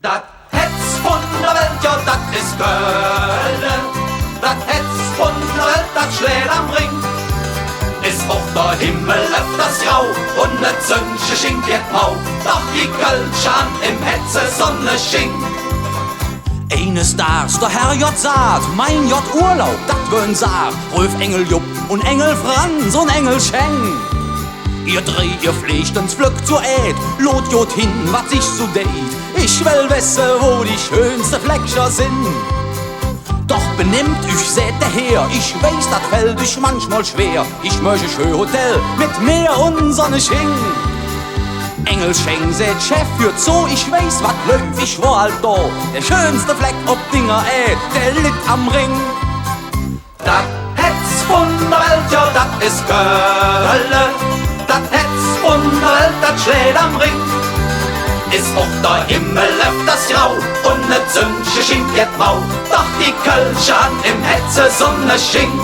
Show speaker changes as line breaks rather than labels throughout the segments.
Dat Hetz von der Welt, ja, dat ist Köln. Dat Hetz von der Welt, dat schlägt am Ring. Ist auch der Himmel öfters grau und ne Zünsche schinkt wird mau. Doch die Kölschan im Hetze Sonne schinkt.
Eines Tages der Herr J. sagt, mein J. Urlaub, dat wön Saar. Rolf Engel Jupp und Engel Franz und Engel Schenk. Ihr dreh, ihr pflegt uns Pflück zur Äd, lot Jod hin, wat sich so deit. Ich will wissen, wo die schönste Fleckscher sind. Doch benimmt euch, seht der Herr, ich weiß, dat fällt euch manchmal schwer. Ich möchte schön Hotel mit Meer und Sonne Sching. Engel Schenk, seht Chef für Zoo, ich weiß, wat läuft, ich war halt da. Der schönste Fleck ob Dinger Äd, der litt am Ring.
Dat Hetz von der Welt, ja, dat ist Köln. Dat Hetz von der Welt, dat schlägt am Ring. Ist auch der Himmel öfters grau und ne Zünsche schinkt wird mau. Doch die Kölschan im Hetze Sonne schinkt.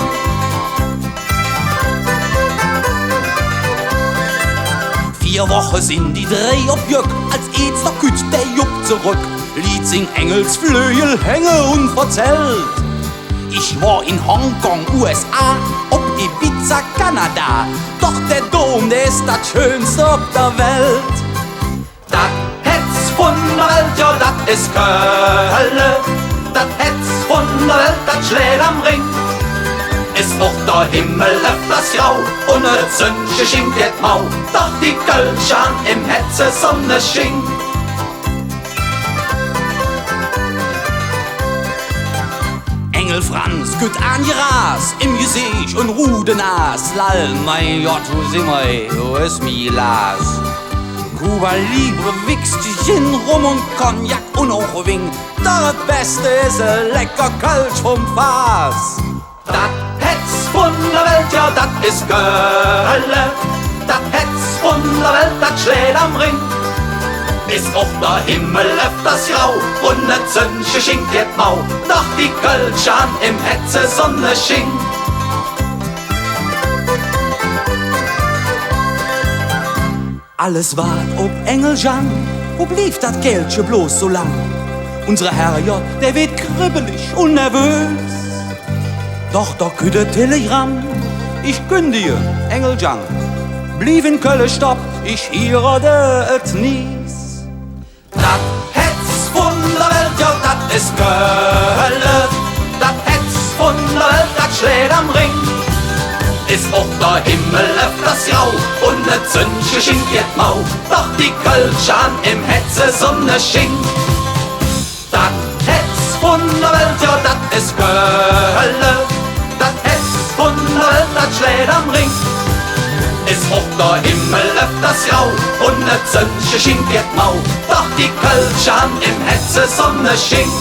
Vier Wochen sind die drei ob Jöck, als eets der Küt der Jupp zurück. Lied sing Engels Flügel hänge und verzählt. Ich war in Hongkong, USA, ob Ibiza, Kanada. Doch der Dom, der ist das Schönste auf der Welt.
Dat Hetz von der Welt, ja, dat ist Köln. Dat Hetz von der Welt, dat schlägt am Ring. Ist auch der Himmel öfters grau und ne Zünsche schinkt wird mau. Doch die Kölschan im Hetze Sonne schinkt.
Engel Franz, gut an die Ras, im Gesicht und Rudenas. Lall, mein Gott, wo sind wir, wo ist mi Las? Cuba Libre wichst Gin, Rum und Cognac und auch Wing. Das Beste ist ein lecker Kölsch vom Fass.
Dat Hetz von der Welt, ja, dat ist Köln. Dat Hetz von der Welt, dat schlägt am Ring. Ist auch der Himmel öfters grau und ne Zünsche schinkt wird mau. Doch die Kölschan im Hetze Sonne schinkt.
Alles wart ob Engel Jean, wo blieb dat Geldche bloß so lang? Unsere Herr J., der wird kribbelig und nervös. Doch der küde Telegramm, ich gönn dir, Engel Jean. Blieb in Köln stopp, ich hirode et nies.
Dat Hetz von der Welt, ja, dat ist Köln. Dat Hetz von der Welt, dat schlägt am Ring. Ist auch der Himmel öfters grau und ne Zünsche schinkt wird mau. Doch die Kölschan im Hetze Sonne schinkt. Dat Hetz von der Welt, ja, dat ist Köln. Dat Hetz von der Welt, dat schlägt am Ring. Ist auch der Himmel öfters grau und ne Zünsche schinkt wird mau. Doch die Kölschan im Hetze Sonne schinkt.